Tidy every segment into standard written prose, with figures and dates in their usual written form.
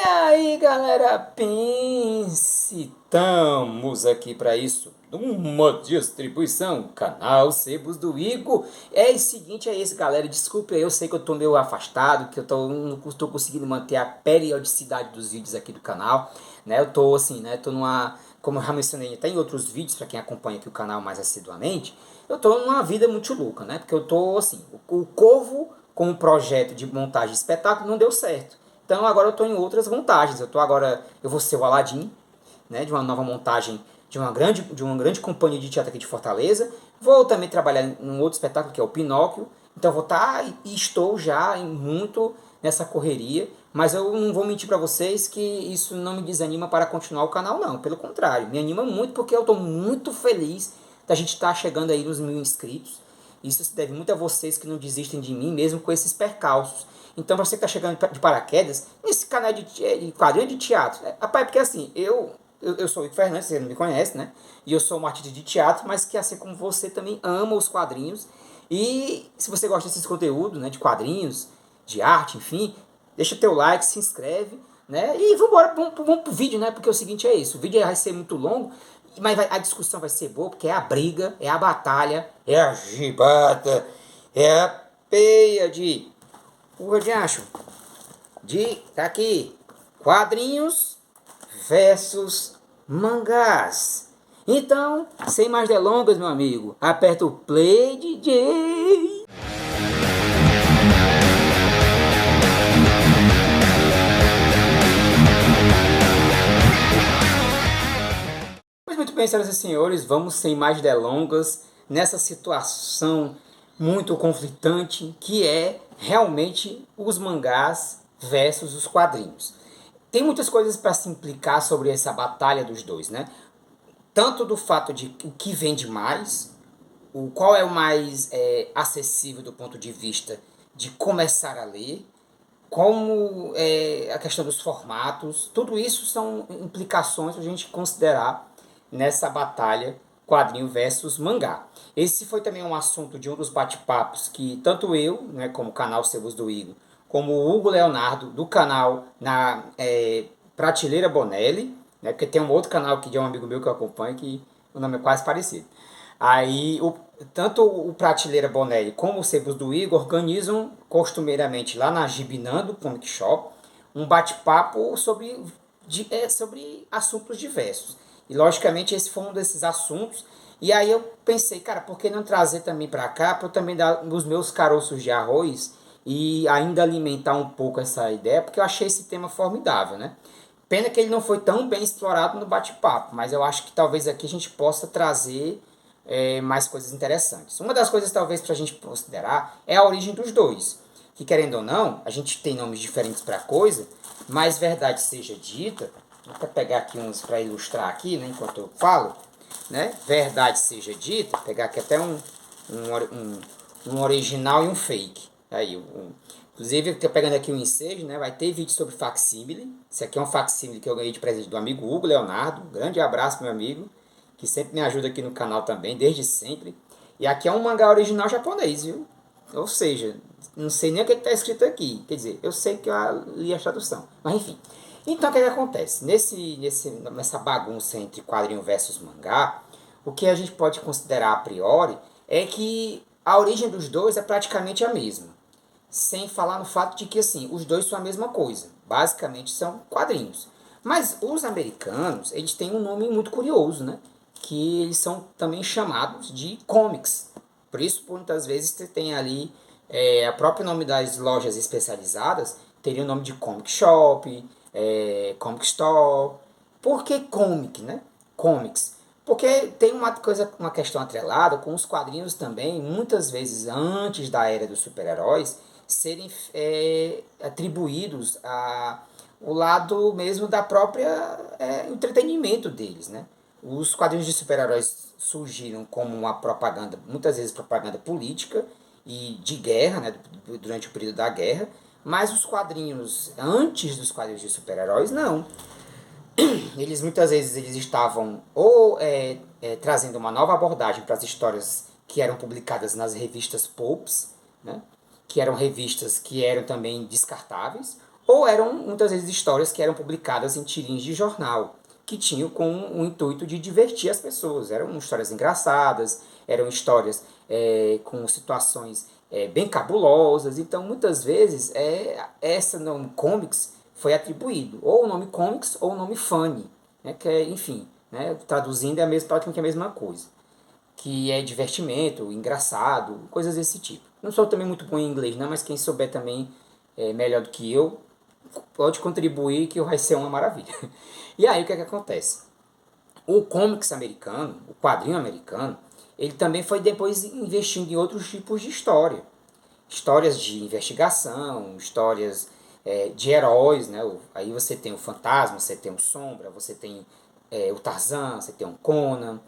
aí, galera, pense, estamos aqui para isso. Uma distribuição, canal Sebos do Igor. É o seguinte, é esse, galera. Desculpa, eu sei que eu tô meio afastado, que não tô conseguindo manter a periodicidade dos vídeos aqui do canal, né? Eu tô assim, né? Tô numa, como eu já mencionei até em outros vídeos, para quem acompanha aqui o canal mais assiduamente, eu tô numa vida muito louca, né? Porque eu tô assim, o Corvo com um projeto de montagem de espetáculo não deu certo. Então agora eu estou em outras montagens. Eu vou ser o Aladim, né, de uma nova montagem de uma grande companhia de teatro aqui de Fortaleza. Vou também trabalhar em um outro espetáculo que é o Pinóquio. Então vou estar e estou já muito nessa correria, mas eu não vou mentir para vocês que isso não me desanima para continuar o canal, não. Pelo contrário, me anima muito porque eu estou muito feliz da gente estar chegando aí nos 1.000 inscritos. Isso se deve muito a vocês que não desistem de mim, mesmo com esses percalços. Então, você que está chegando de paraquedas, nesse canal de quadrinho de teatro, né? Rapaz, porque assim, eu sou o Ico Fernandes, você não me conhece, né? E eu sou um artista de teatro, mas que assim como você também ama os quadrinhos. E se você gosta desses conteúdos, né, de quadrinhos, de arte, enfim, deixa teu like, se inscreve, né? E vamos pro vídeo, né? Porque o seguinte é isso, o vídeo vai ser muito longo, mas a discussão vai ser boa, porque é a briga, é a batalha, é a gibata, é a peia de... O de acho? Tá aqui. Quadrinhos versus mangás. Então, sem mais delongas, meu amigo, aperta o play, DJ. Mas muito bem, senhoras e senhores, vamos sem mais delongas nessa situação muito conflitante que é realmente os mangás versus os quadrinhos. Tem muitas coisas para se implicar sobre essa batalha dos dois, né? Tanto do fato de o que vende mais, qual é o mais acessível do ponto de vista de começar a ler, como a questão dos formatos, tudo isso são implicações para a gente considerar nessa batalha quadrinho versus mangá. Esse foi também um assunto de um dos bate-papos que tanto eu, né, como o canal Sebos do Igor, como o Hugo Leonardo, do canal na Prateleira Bonelli, né, porque tem um outro canal aqui de um amigo meu que eu acompanho que o nome é quase parecido. Aí, tanto o Prateleira Bonelli como o Sebos do Igor organizam costumeiramente lá na Gibinando Comic Shop um bate-papo sobre assuntos diversos. E logicamente esse foi um desses assuntos. E aí eu pensei, cara, por que não trazer também para cá, para eu também dar os meus caroços de arroz e ainda alimentar um pouco essa ideia, porque eu achei esse tema formidável, né? Pena que ele não foi tão bem explorado no bate-papo, mas eu acho que talvez aqui a gente possa trazer mais coisas interessantes. Uma das coisas talvez para a gente considerar é a origem dos dois, que querendo ou não, a gente tem nomes diferentes para coisa, mas verdade seja dita, vou até pegar aqui uns para ilustrar aqui, né, enquanto eu falo, né, verdade seja dita, pegar aqui até um original e um fake, aí inclusive, eu estou pegando aqui um ensejo, né? Vai ter vídeo sobre facsímile. Esse aqui é um facsímile que eu ganhei de presente do amigo Hugo Leonardo. Um grande abraço, meu amigo, que sempre me ajuda aqui no canal também, desde sempre. E aqui é um mangá original japonês, viu? Ou seja, não sei nem o que está escrito aqui. Quer dizer, eu sei que eu li a tradução. Mas enfim. Então, o que acontece? Nessa bagunça entre quadrinho versus mangá, o que a gente pode considerar a priori é que a origem dos dois é praticamente a mesma, sem falar no fato de que assim, os dois são a mesma coisa. Basicamente são quadrinhos. Mas os americanos, eles têm um nome muito curioso, né? Que eles são também chamados de comics. Por isso, muitas vezes, você tem ali a próprio nome das lojas especializadas, teria o nome de comic shop, comic store. Por que comic, né? Comics. Porque tem uma questão atrelada com os quadrinhos também, muitas vezes antes da era dos super-heróis, serem atribuídos a o lado mesmo da própria entretenimento deles, né? Os quadrinhos de super-heróis surgiram como uma propaganda, muitas vezes propaganda política e de guerra, né? Durante o período da guerra, mas os quadrinhos antes dos quadrinhos de super-heróis não. Eles muitas vezes eles estavam ou trazendo uma nova abordagem para as histórias que eram publicadas nas revistas pulps, né? Que eram revistas que eram também descartáveis, ou eram muitas vezes histórias que eram publicadas em tirinhas de jornal, que tinham com o intuito de divertir as pessoas. Eram histórias engraçadas, eram histórias com situações bem cabulosas. Então, muitas vezes, esse nome comics foi atribuído ou o nome comics ou o nome funny, né, que é, enfim, né, traduzindo é a mesma, praticamente a mesma coisa, que é divertimento, engraçado, coisas desse tipo. Não sou também muito bom em inglês, não, mas quem souber também melhor do que eu, pode contribuir que vai ser uma maravilha. E aí o que é que acontece? O comics americano, o quadrinho americano, ele também foi depois investindo em outros tipos de história. Histórias de investigação, histórias de heróis, né? Aí você tem o Fantasma, você tem o Sombra, você tem o Tarzan, você tem o Conan,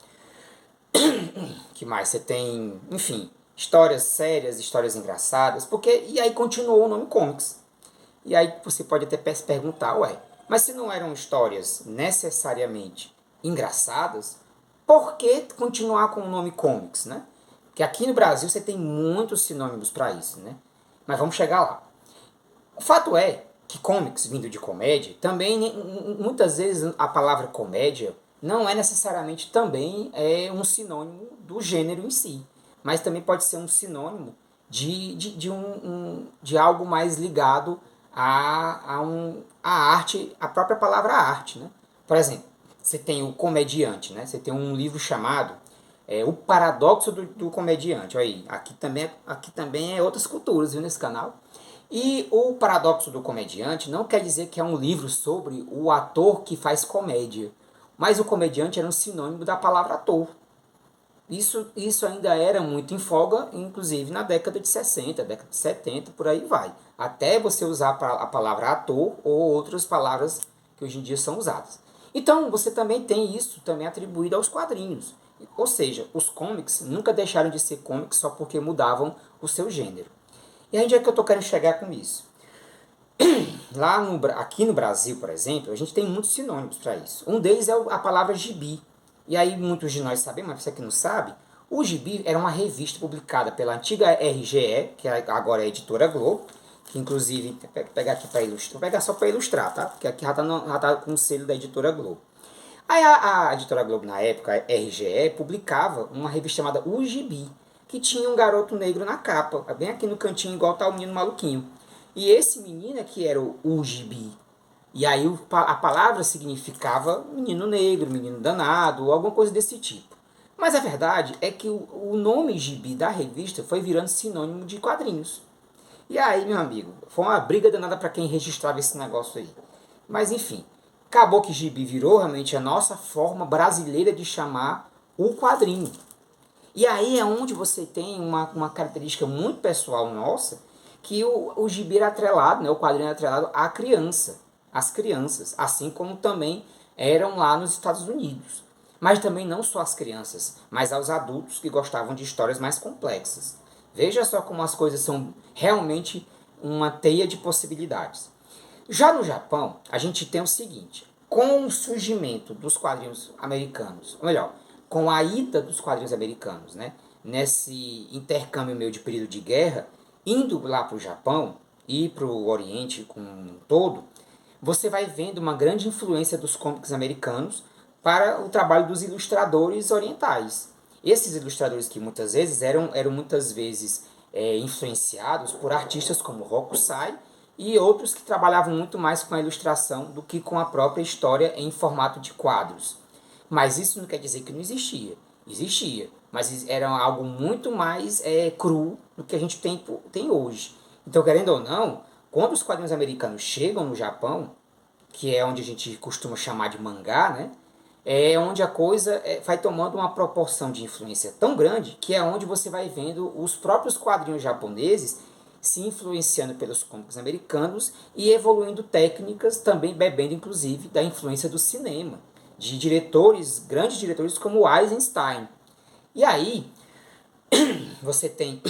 que mais? Você tem, enfim, histórias sérias, histórias engraçadas, porque e aí continuou o nome comics. E aí você pode até se perguntar, ué, mas se não eram histórias necessariamente engraçadas, por que continuar com o nome comics, né? Porque aqui no Brasil você tem muitos sinônimos para isso, né? Mas vamos chegar lá. O fato é que comics, vindo de comédia, também muitas vezes a palavra comédia não é necessariamente também um sinônimo do gênero em si, mas também pode ser um sinônimo de algo mais ligado a arte, a própria palavra arte, né? Por exemplo, você tem o comediante, né? Você tem um livro chamado O Paradoxo do Comediante. Olha aí, aqui também é outras culturas, viu, nesse canal. E o Paradoxo do Comediante não quer dizer que é um livro sobre o ator que faz comédia, mas o comediante era um sinônimo da palavra ator. Isso ainda era muito em folga, inclusive na década de 60, década de 70, por aí vai. Até você usar a palavra ator ou outras palavras que hoje em dia são usadas. Então, você também tem isso também atribuído aos quadrinhos. Ou seja, os comics nunca deixaram de ser comics só porque mudavam o seu gênero. E onde é que eu estou querendo chegar com isso? Aqui no Brasil, por exemplo, a gente tem muitos sinônimos para isso. Um deles é a palavra gibi. E aí muitos de nós sabemos, mas você que não sabe, o gibi era uma revista publicada pela antiga RGE, que agora é a Editora Globo, que inclusive, vou pegar aqui para ilustrar, vou pegar só para ilustrar, tá? Porque aqui já tá com o selo da Editora Globo. Aí a Editora Globo, na época, a RGE, publicava uma revista chamada O Gibi, que tinha um garoto negro na capa, bem aqui no cantinho, igual tá o menino maluquinho. E esse menino é que era o Gibi. E aí a palavra significava menino negro, menino danado, ou alguma coisa desse tipo. Mas a verdade é que o nome Gibi da revista foi virando sinônimo de quadrinhos. E aí, meu amigo, foi uma briga danada para quem registrava esse negócio aí. Mas enfim, acabou que Gibi virou realmente a nossa forma brasileira de chamar o quadrinho. E aí é onde você tem uma característica muito pessoal nossa, que o gibi era atrelado, né, o quadrinho era atrelado à criança, às crianças, assim como também eram lá nos Estados Unidos. Mas também não só às crianças, mas aos adultos que gostavam de histórias mais complexas. Veja só como as coisas são realmente uma teia de possibilidades. Já no Japão, a gente tem o seguinte: com o surgimento dos quadrinhos americanos, ou melhor, com a ida dos quadrinhos americanos, né, nesse intercâmbio meio de período de guerra, indo lá para o Japão e para o Oriente como um todo, você vai vendo uma grande influência dos cómics americanos para o trabalho dos ilustradores orientais. Esses ilustradores que muitas vezes eram muitas vezes influenciados por artistas como Hokusai e outros que trabalhavam muito mais com a ilustração do que com a própria história em formato de quadros. Mas isso não quer dizer que não existia. Existia, mas era algo muito mais cru do que a gente tem hoje. Então, querendo ou não, quando os quadrinhos americanos chegam no Japão, que é onde a gente costuma chamar de mangá, né? É onde a coisa vai tomando uma proporção de influência tão grande que é onde você vai vendo os próprios quadrinhos japoneses se influenciando pelos cômicos americanos e evoluindo técnicas, também bebendo inclusive da influência do cinema, de diretores, grandes diretores como Eisenstein. E aí você tem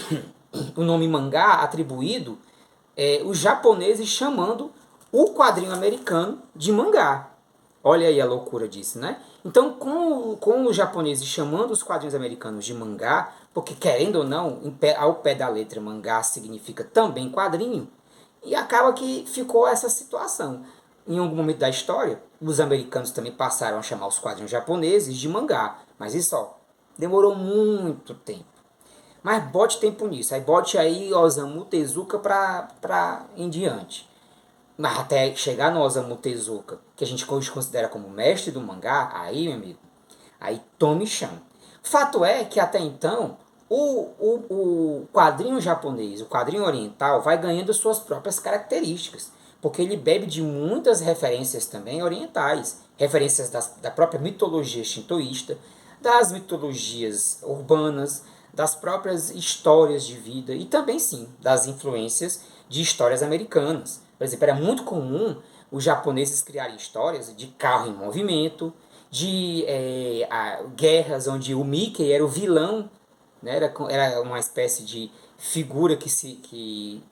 o nome mangá atribuído os japoneses chamando o quadrinho americano de mangá. Olha aí a loucura disso, né? Então, com os japoneses chamando os quadrinhos americanos de mangá, porque querendo ou não, ao pé da letra, mangá significa também quadrinho, E acaba que ficou essa situação. Em algum momento da história, os americanos também passaram a chamar os quadrinhos japoneses de mangá. Mas isso, ó, demorou muito tempo. Mas bote tempo nisso. Aí bote aí Osamu Tezuka pra em diante. Mas até chegar no Osamu Tezuka, que a gente hoje considera como mestre do mangá, aí, meu amigo, aí tome chão. Fato é que até então, o quadrinho japonês, o quadrinho oriental, vai ganhando suas próprias características. Porque ele bebe de muitas referências também orientais. Referências da própria mitologia shintoísta, das mitologias urbanas, das próprias histórias de vida e também, sim, das influências de histórias americanas. Por exemplo, era muito comum os japoneses criarem histórias de carro em movimento, de guerras onde o Mickey era o vilão, né? Era uma espécie de figura que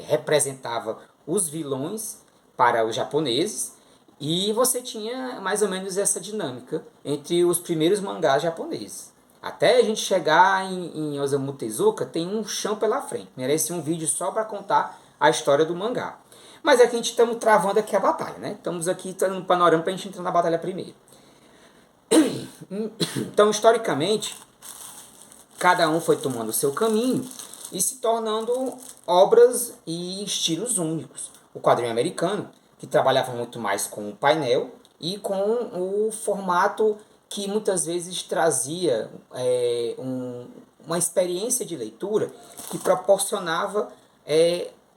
representava os vilões para os japoneses. E você tinha mais ou menos essa dinâmica entre os primeiros mangás japoneses. Até a gente chegar em Osamu Tezuka, tem um chão pela frente. Merece um vídeo só para contar a história do mangá. Mas é que a gente estamos travando aqui a batalha, né? Estamos aqui no panorama para a gente entrar na batalha primeiro. Então, historicamente, cada um foi tomando o seu caminho e se tornando obras e estilos únicos. O quadrinho americano, que trabalhava muito mais com o painel e com o formato que muitas vezes trazia uma experiência de leitura que proporcionava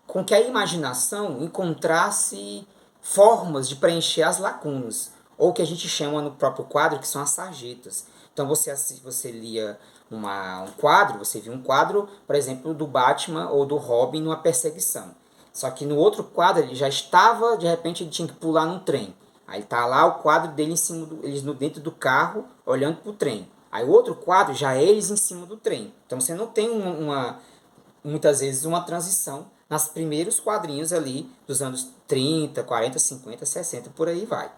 com que a imaginação encontrasse formas de preencher as lacunas, ou o que a gente chama no próprio quadro, que são as sarjetas. Então você lia um quadro, você viu um quadro, por exemplo, do Batman ou do Robin numa perseguição. Só que no outro quadro ele já estava, de repente ele tinha que pular num trem. Aí tá lá o quadro dele em cima eles dentro do carro, olhando pro trem. Aí o outro quadro já é eles em cima do trem. Então você não tem muitas vezes uma transição nas primeiros quadrinhos ali dos anos 30, 40, 50, 60, por aí vai.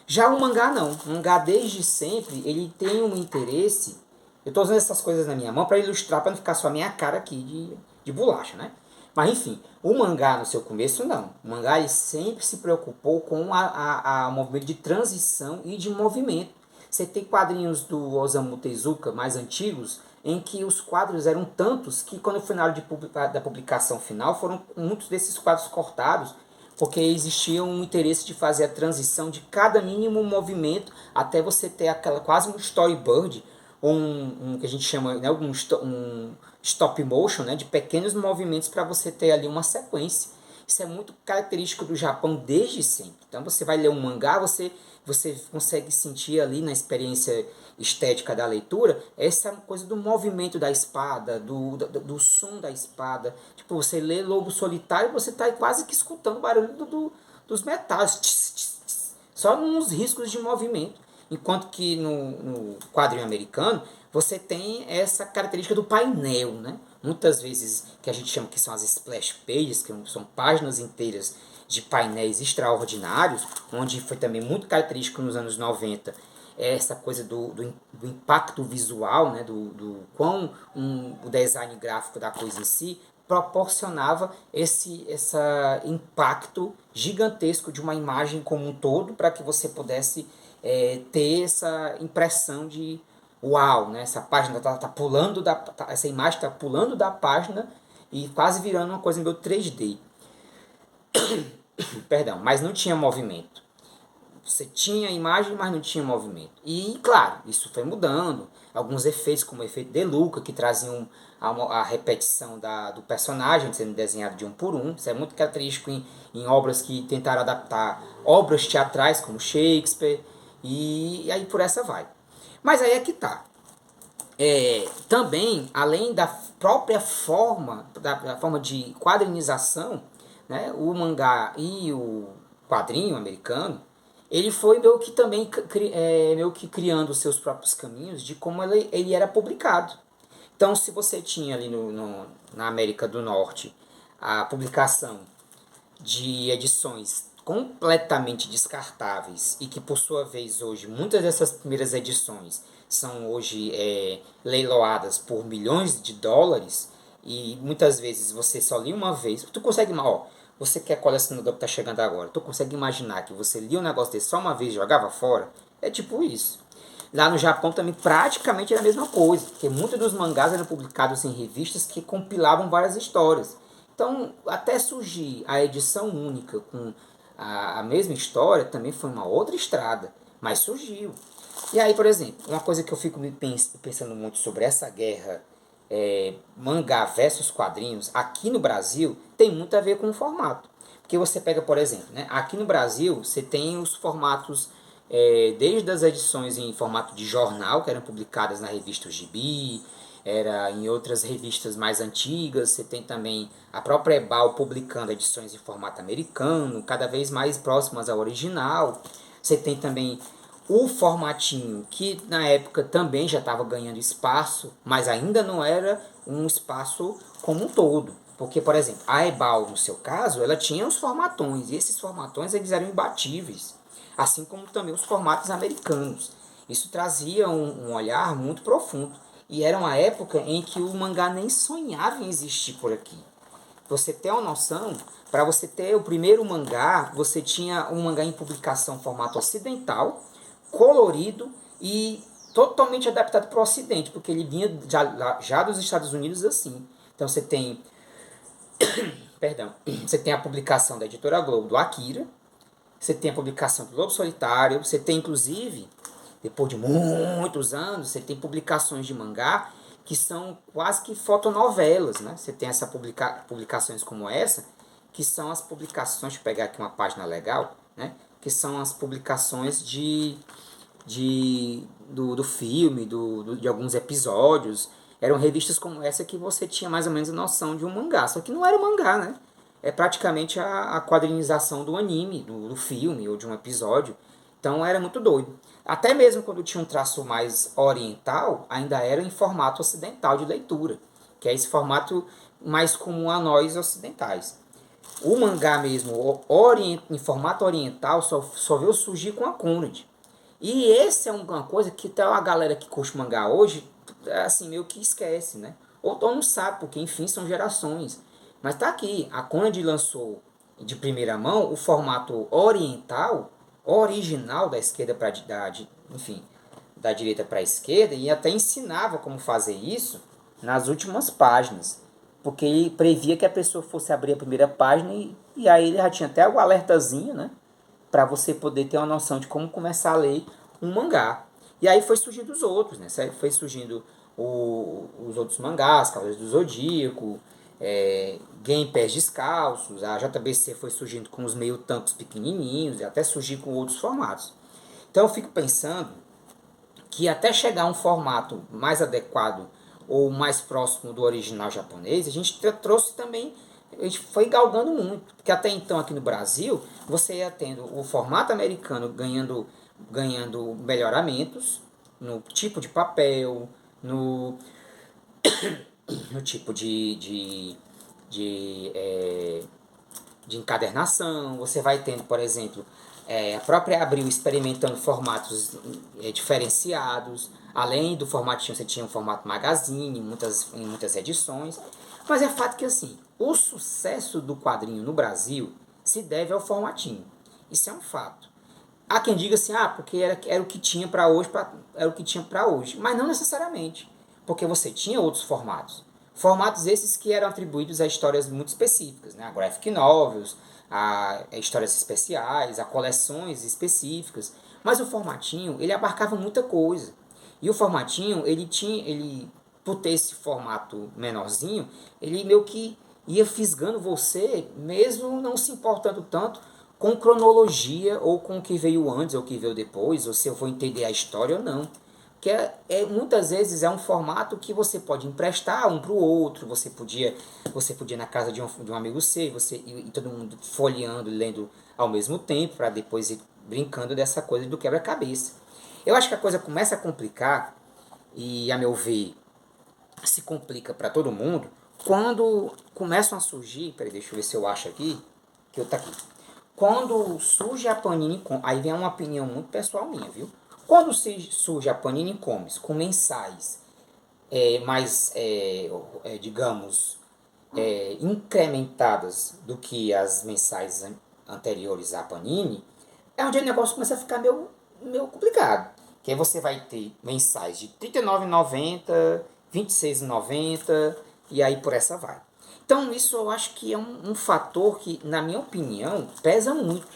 Já o mangá não. O mangá desde sempre ele tem um interesse. Eu estou usando essas coisas na minha mão para ilustrar, para não ficar só a minha cara aqui de bolacha, né? Mas enfim, o mangá no seu começo não. O mangá ele sempre se preocupou com a movimento de transição e de movimento. Você tem quadrinhos do Osamu Tezuka mais antigos em que os quadros eram tantos que quando foi na hora da publicação final foram muitos desses quadros cortados porque existia um interesse de fazer a transição de cada mínimo movimento até você ter aquela quase um storyboard ou um que a gente chama né, um stop motion, né, de pequenos movimentos para você ter ali uma sequência. Isso é muito característico do Japão desde sempre. Então você vai ler um mangá, você consegue sentir ali na experiência estética da leitura essa coisa do movimento da espada, do som da espada. Tipo, você lê Lobo Solitário, você está quase que escutando o barulho dos metais, tss, tss, tss, só nos riscos de movimento. Enquanto que no quadrinho americano você tem essa característica do painel, né? Muitas vezes que a gente chama que são as splash pages, que são páginas inteiras de painéis extraordinários, onde foi também muito característico nos anos 90 essa coisa do impacto visual, né? do quão o design gráfico da coisa em si proporcionava esse impacto gigantesco de uma imagem como um todo para que você pudesse ter essa impressão de uau, né? Essa página tá pulando essa imagem está pulando da página e quase virando uma coisa meio 3D. Perdão, mas não tinha movimento. Você tinha imagem, mas não tinha movimento. E, claro, isso foi mudando. Alguns efeitos, como o efeito de Luca, que traziam a repetição do personagem sendo desenhado de um por um. Isso é muito característico em obras que tentaram adaptar obras teatrais, como Shakespeare, e aí por essa vai. Mas aí é que tá. Também, além da própria forma, da forma de quadrinização, né, o mangá e o quadrinho americano, ele foi meio que também meio que criando os seus próprios caminhos de como ele era publicado. Então, se você tinha ali na América do Norte a publicação de edições completamente descartáveis e que, por sua vez, hoje, muitas dessas primeiras edições são hoje leiloadas por milhões de dólares e muitas vezes você só lia uma vez, tu consegue, ó, Você que é colecionador que está chegando agora, tu consegue imaginar que você lia um negócio desse só uma vez e jogava fora? É tipo isso. Lá no Japão também praticamente era a mesma coisa, porque muitos dos mangás eram publicados em revistas que compilavam várias histórias. Então, até surgir a edição única com a mesma história, também foi uma outra estrada, mas surgiu. E aí, por exemplo, uma coisa que eu fico pensando muito sobre essa guerra mangá versus quadrinhos, aqui no Brasil, tem muito a ver com o formato. Porque você pega, por exemplo, né, aqui no Brasil, você tem os formatos, desde as edições em formato de jornal, que eram publicadas na revista O Gibi, era em outras revistas mais antigas, você tem também a própria Ebal publicando edições em formato americano, cada vez mais próximas ao original. Você tem também o formatinho, que na época também já estava ganhando espaço, mas ainda não era um espaço como um todo. Porque, por exemplo, a Ebal, no seu caso, ela tinha os formatões, e esses formatões eles eram imbatíveis, assim como também os formatos americanos. Isso trazia um olhar muito profundo. E era uma época em que o mangá nem sonhava em existir por aqui. Você ter uma noção, para você ter o primeiro mangá, você tinha um mangá em publicação em formato ocidental, colorido e totalmente adaptado para o ocidente, porque ele vinha já dos Estados Unidos assim. Então você tem, perdão, você tem a publicação da Editora Globo do Akira, você tem a publicação do Lobo Solitário, você tem inclusive, depois de muitos anos, você tem publicações de mangá que são quase que fotonovelas, né? Você tem publicações como essa, que são as publicações, deixa eu pegar aqui uma página legal, né? Que são as publicações do filme, de alguns episódios. Eram revistas como essa que você tinha mais ou menos a noção de um mangá. Só que não era um mangá, né? É praticamente a quadrinização do anime, do filme ou de um episódio. Então era muito doido. Até mesmo quando tinha um traço mais oriental, ainda era em formato ocidental de leitura, que é esse formato mais comum a nós ocidentais. O mangá mesmo, em formato oriental, só veio surgir com a Conrad. E esse é uma coisa que tá a galera que curte mangá hoje, assim, meio que esquece, né? Ou não sabe, porque enfim, são gerações. Mas tá aqui, a Conrad lançou de primeira mão o formato oriental, original da esquerda para enfim, da direita para a esquerda e até ensinava como fazer isso nas últimas páginas, porque ele previa que a pessoa fosse abrir a primeira página e aí ele já tinha até o alertazinho, né? Para você poder ter uma noção de como começar a ler um mangá. E aí foi surgindo os outros, né? Foi surgindo os outros mangás, Cavaleiros do Zodíaco, Game Pés Descalços, a JBC foi surgindo com os meio tancos pequenininhos e até surgir com outros formatos. Então eu fico pensando que até chegar a um formato mais adequado ou mais próximo do original japonês, a gente trouxe também, a gente foi galgando muito, porque até então aqui no Brasil, você ia tendo o formato americano ganhando melhoramentos no tipo de papel, no tipo de encadernação, você vai tendo, por exemplo, a própria Abril experimentando formatos diferenciados, além do formatinho, você tinha um formato magazine em muitas edições, mas é fato que assim, o sucesso do quadrinho no Brasil se deve ao formatinho, isso é um fato. Há quem diga assim, porque era o que tinha para hoje, era o que tinha para hoje, mas não necessariamente, porque você tinha outros formatos. Formatos esses que eram atribuídos a histórias muito específicas, né? A graphic novels, a histórias especiais, a coleções específicas. Mas o formatinho, ele abarcava muita coisa. E o formatinho, por ter esse formato menorzinho, ele meio que ia fisgando você, mesmo não se importando tanto com cronologia ou com o que veio antes ou o que veio depois, ou se eu vou entender a história ou não. Que muitas vezes é um formato que você pode emprestar um para o outro, você podia ir na casa de um amigo seu, e todo mundo folheando, lendo ao mesmo tempo, para depois ir brincando dessa coisa do quebra-cabeça. Eu acho que a coisa começa a complicar, e a meu ver, se complica para todo mundo, quando começam a surgir, peraí, deixa eu ver se eu acho aqui, que eu tá aqui. Quando surge a Panini Comics, aí vem uma opinião muito pessoal minha, viu? Quando surge a Panini Comics com mensais mais, digamos, incrementadas do que as mensais anteriores à Panini, é onde o negócio começa a ficar meio complicado. Que aí você vai ter mensais de R$ 39,90, R$ 26,90 e aí por essa vai. Então isso eu acho que é um fator que, na minha opinião, pesa muito.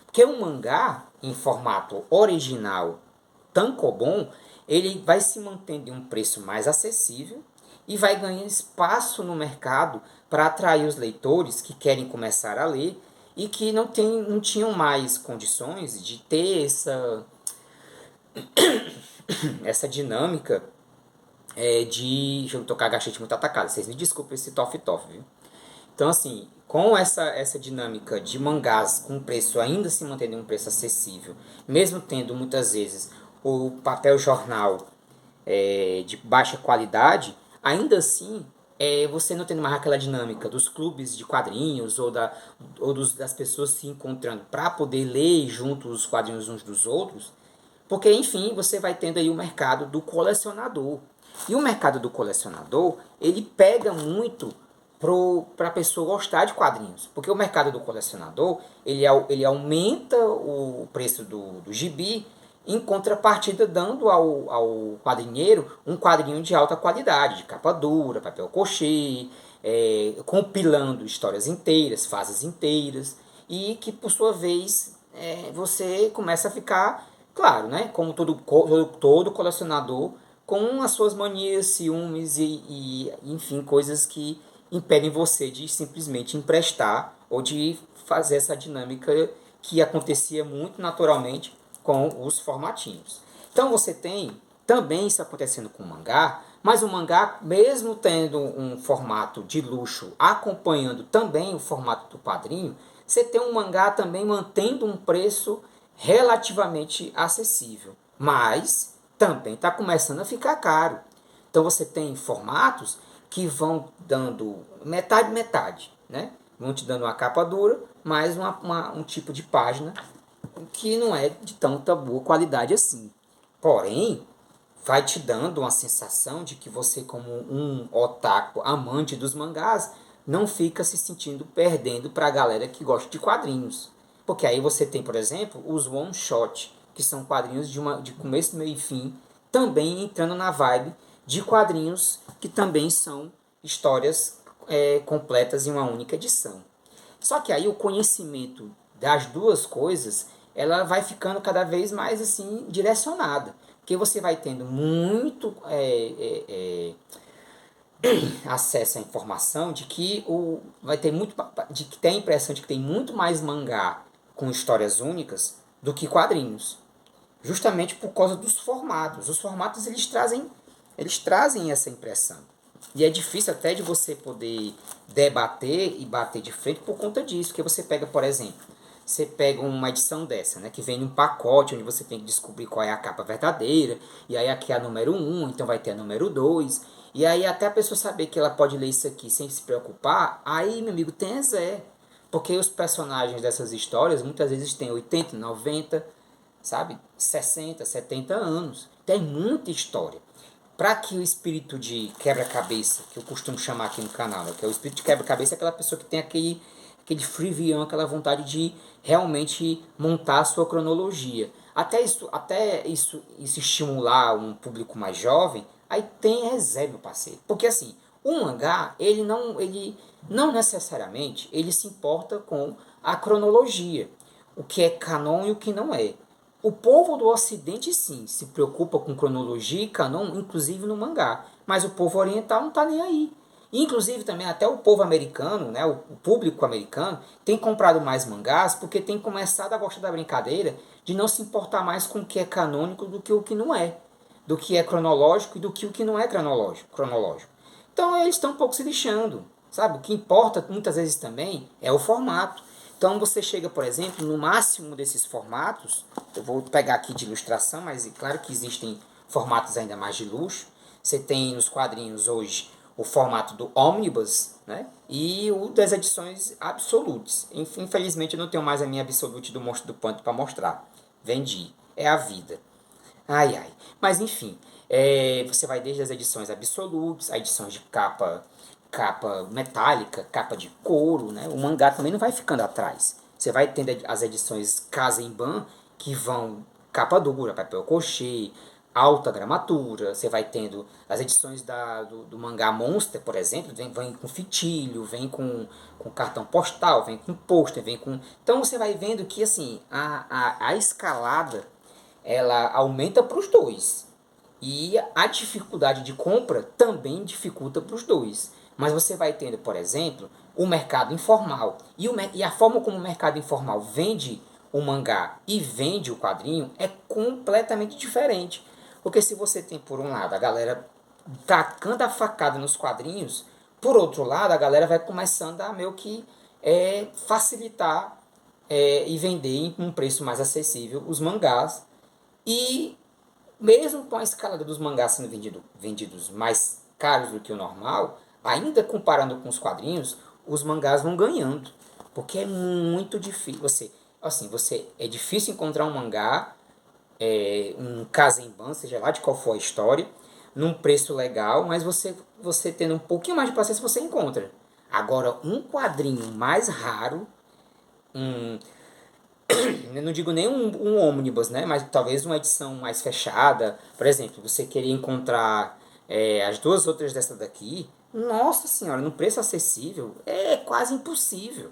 Porque o mangá, em formato original, tankobon, ele vai se mantendo em um preço mais acessível e vai ganhando espaço no mercado para atrair os leitores que querem começar a ler e que não tinham mais condições de ter essa dinâmica de. Deixa eu tocar gachete muito atacado. Vocês me desculpem esse tof-tof, viu? Então, assim, com essa dinâmica de mangás com preço ainda se mantendo em um preço acessível, mesmo tendo muitas vezes o papel jornal de baixa qualidade, ainda assim, você não tendo mais aquela dinâmica dos clubes de quadrinhos das pessoas se encontrando para poder ler juntos os quadrinhos uns dos outros, porque, enfim, você vai tendo aí o mercado do colecionador. E o mercado do colecionador, ele pega muito para a pessoa gostar de quadrinhos. Porque o mercado do colecionador, ele aumenta o preço do gibi, em contrapartida dando ao quadrinheiro um quadrinho de alta qualidade, de capa dura, papel crochê, compilando histórias inteiras, fases inteiras, e que por sua vez você começa a ficar, claro, né, como todo colecionador, com as suas manias, ciúmes enfim, coisas que impedem você de simplesmente emprestar ou de fazer essa dinâmica que acontecia muito naturalmente com os formatinhos. Então você tem também isso acontecendo com o mangá, mas o mangá, mesmo tendo um formato de luxo acompanhando também o formato do quadrinho, você tem um mangá também mantendo um preço relativamente acessível, mas também está começando a ficar caro. Então você tem formatos que vão dando metade metade, né? Vão te dando uma capa dura, mais um tipo de página que não é de tanta boa qualidade assim. Porém, vai te dando uma sensação de que você, como um otaku amante dos mangás, não fica se sentindo perdendo para a galera que gosta de quadrinhos. Porque aí você tem, por exemplo, os one shot, que são quadrinhos de começo, meio e fim, também entrando na vibe de quadrinhos que também são histórias completas em uma única edição. Só que aí o conhecimento das duas coisas, ela vai ficando cada vez mais assim direcionada, porque você vai tendo muito acesso à informação de que vai ter muito, de que tem a impressão de que tem muito mais mangá com histórias únicas do que quadrinhos, justamente por causa dos formatos. Os formatos eles trazem essa impressão. E é difícil até de você poder debater e bater de frente por conta disso. Porque você pega, por exemplo, você pega uma edição dessa, né, que vem num pacote onde você tem que descobrir qual é a capa verdadeira, e aí aqui é a número um, então vai ter a número 2 e aí até a pessoa saber que ela pode ler isso aqui sem se preocupar, aí, meu amigo, tem Zé. Porque os personagens dessas histórias muitas vezes têm 80, 90, sabe? 60, 70 anos. Tem muita história. Para que o espírito de quebra-cabeça, que eu costumo chamar aqui no canal, né? Que é o espírito de quebra-cabeça, é aquela pessoa que tem aquele freevião, aquela vontade de realmente montar a sua cronologia. Até isso estimular um público mais jovem, aí tem reserva, meu parceiro. Porque assim, o mangá, ele não necessariamente ele se importa com a cronologia, o que é canon e o que não é. O povo do Ocidente, sim, se preocupa com cronologia e canon, inclusive no mangá. Mas o povo oriental não está nem aí. Inclusive também até o povo americano, né, o público americano, tem comprado mais mangás porque tem começado a gostar da brincadeira de não se importar mais com o que é canônico do que o que não é. Do que é cronológico e do que o que não é cronológico. Então eles estão um pouco se lixando. Sabe? O que importa muitas vezes também é o formato. Então você chega, por exemplo, no máximo desses formatos, eu vou pegar aqui de ilustração, mas é claro que existem formatos ainda mais de luxo. Você tem nos quadrinhos hoje o formato do Omnibus, né? E o das edições Absolutes. Infelizmente eu não tenho mais a minha Absolute do Monstro do Pântano para mostrar. Vendi. É a vida. Ai, ai. Mas enfim, você vai desde as edições Absolutes, a edições de capa metálica, capa de couro, né? O mangá também não vai ficando atrás. Você vai tendo as edições Kazemban, que vão capa dura, papel crochê, alta gramatura. Você vai tendo as edições do mangá Monster, por exemplo, vem com fitilho, vem com cartão postal, vem com pôster, vem com... Então você vai vendo que assim, a escalada ela aumenta para os dois. E a dificuldade de compra também dificulta para os dois. Mas você vai tendo, por exemplo, o mercado informal. E a forma como o mercado informal vende o mangá e vende o quadrinho é completamente diferente. Porque se você tem, por um lado, a galera tacando a facada nos quadrinhos, por outro lado, a galera vai começando a meio que facilitar e vender em um preço mais acessível os mangás. E mesmo com a escalada dos mangás sendo vendidos mais caros do que o normal, ainda comparando com os quadrinhos, os mangás vão ganhando. Porque é muito difícil. Você é difícil encontrar um mangá, um Kazemban, seja lá de qual for a história, num preço legal, mas você tendo um pouquinho mais de paciência, você encontra. Agora, um quadrinho mais raro, um, eu não digo nem um ônibus, né? Mas talvez uma edição mais fechada. Por exemplo, você queria encontrar as duas outras dessa daqui. Nossa senhora, no preço acessível é quase impossível.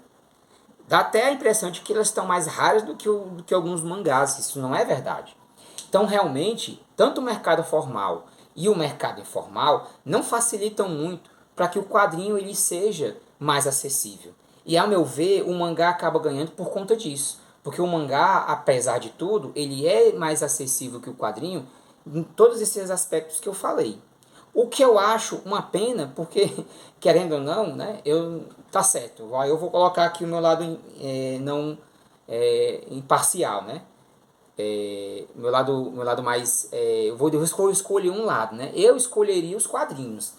Dá até a impressão de que elas estão mais raras do que alguns mangás. Isso não é verdade. Então, realmente, tanto o mercado formal e o mercado informal não facilitam muito para que o quadrinho ele seja mais acessível. E, ao meu ver, o mangá acaba ganhando por conta disso. Porque o mangá, apesar de tudo, ele é mais acessível que o quadrinho em todos esses aspectos que eu falei. O que eu acho uma pena, porque, querendo ou não, né, tá certo, eu vou colocar aqui o meu lado não imparcial, né? Meu lado mais. Eu vou escolher um lado, né? Eu escolheria os quadrinhos,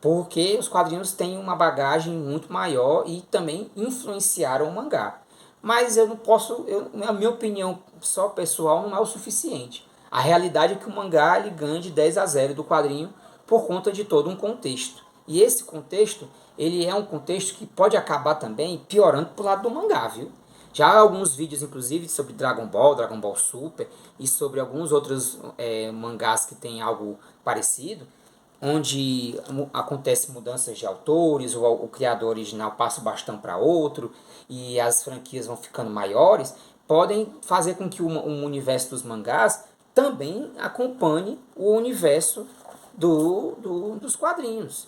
porque os quadrinhos têm uma bagagem muito maior e também influenciaram o mangá. Mas eu não posso, a minha opinião só pessoal não é o suficiente. A realidade é que o mangá ele ganha de 10-0 do quadrinho por conta de todo um contexto. E esse contexto, ele é um contexto que pode acabar também piorando pro lado do mangá, viu? Já há alguns vídeos, inclusive, sobre Dragon Ball, Dragon Ball Super e sobre alguns outros mangás que têm algo parecido, onde acontece mudanças de autores, o criador original passa o bastão para outro e as franquias vão ficando maiores, podem fazer com que o universo dos mangás também acompanhe o universo dos quadrinhos.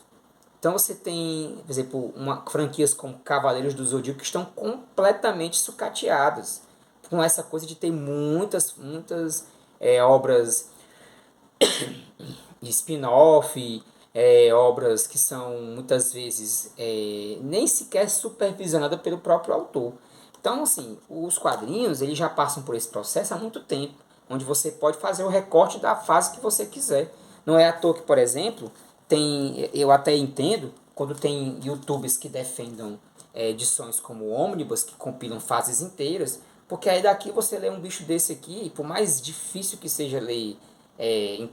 Então você tem, por exemplo, franquias como Cavaleiros do Zodíaco que estão completamente sucateadas com essa coisa de ter muitas obras de spin-off, obras que são muitas vezes nem sequer supervisionadas pelo próprio autor. Então, assim, os quadrinhos eles já passam por esse processo há muito tempo, onde você pode fazer o recorte da fase que você quiser. Não é à toa que, por exemplo, eu até entendo quando tem YouTubers que defendam edições como o Omnibus, que compilam fases inteiras, porque aí daqui você lê um bicho desse aqui, por mais difícil que seja ler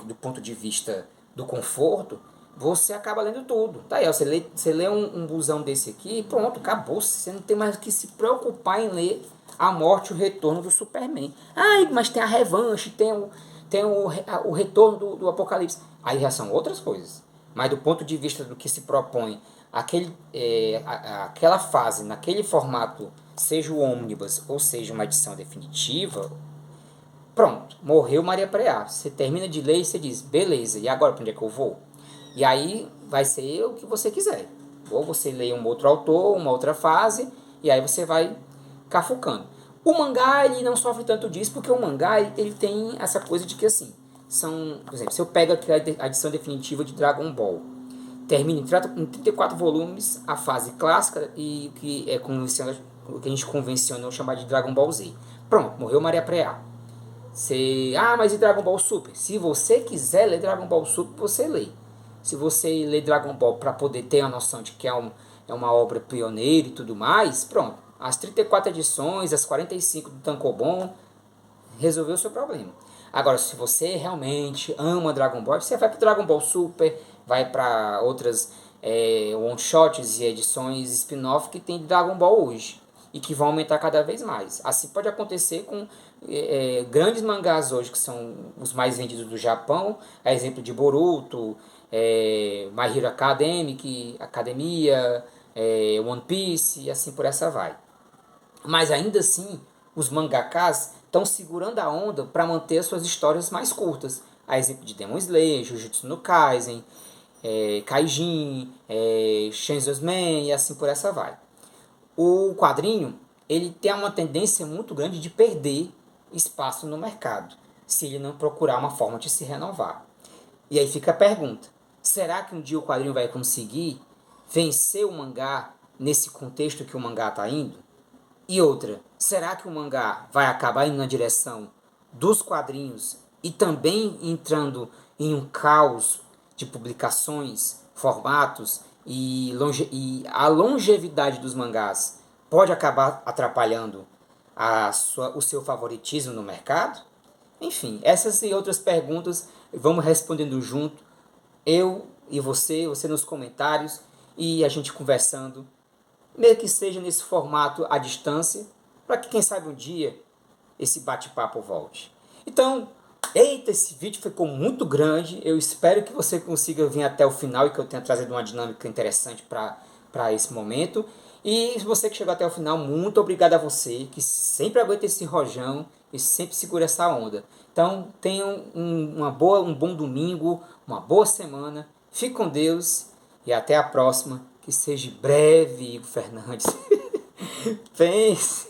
do ponto de vista do conforto, você acaba lendo tudo. Tá aí, ó, você lê um busão desse aqui e pronto, acabou. Você não tem mais que se preocupar em ler A Morte e o Retorno do Superman. Ai, mas tem a revanche, o retorno do Apocalipse. Aí já são outras coisas. Mas do ponto de vista do que se propõe aquela fase, naquele formato, seja o ônibus ou seja uma edição definitiva, pronto, morreu Maria Preá. Você termina de ler e você diz, beleza, e agora para onde é que eu vou? E aí vai ser o que você quiser. Ou você lê um outro autor, uma outra fase, e aí você vai cafucando. O mangá ele não sofre tanto disso, porque o mangá ele tem essa coisa de que assim, por exemplo, se eu pego aqui a edição definitiva de Dragon Ball, termina em 34 volumes a fase clássica e o que o que a gente convencionou chamar de Dragon Ball Z. Pronto, morreu Maria Preá. Mas e Dragon Ball Super? Se você quiser ler Dragon Ball Super, você lê. Se você lê Dragon Ball para poder ter a noção de que é uma obra pioneira e tudo mais, pronto. As 34 edições, as 45 do Tankobon, resolveu o seu problema. Agora, se você realmente ama Dragon Ball, você vai para Dragon Ball Super, vai para outras one-shots e edições spin-off que tem de Dragon Ball hoje e que vão aumentar cada vez mais. Assim pode acontecer com grandes mangás hoje que são os mais vendidos do Japão, a exemplo de Boruto, My Hero Academia, One Piece e assim por essa vai. Mas ainda assim, os mangakas estão segurando a onda para manter as suas histórias mais curtas. A exemplo de Demon Slayer, Jujutsu no Kaisen, Kaijin, Chainsaw Man e assim por essa vai. O quadrinho ele tem uma tendência muito grande de perder espaço no mercado, se ele não procurar uma forma de se renovar. E aí fica a pergunta, será que um dia o quadrinho vai conseguir vencer o mangá nesse contexto que o mangá está indo? E outra, será que o mangá vai acabar indo na direção dos quadrinhos e também entrando em um caos de publicações, formatos e a longevidade dos mangás pode acabar atrapalhando o seu favoritismo no mercado? Enfim, essas e outras perguntas vamos respondendo junto, eu e você nos comentários e a gente conversando, mesmo que seja nesse formato à distância, para que quem sabe um dia esse bate-papo volte. Então, eita, esse vídeo ficou muito grande, eu espero que você consiga vir até o final e que eu tenha trazido uma dinâmica interessante para esse momento. E você que chegou até o final, muito obrigado a você, que sempre aguenta esse rojão e sempre segura essa onda. Então, tenham um bom domingo, uma boa semana, fique com Deus e até a próxima, que seja breve, Igor Fernandes. Pense.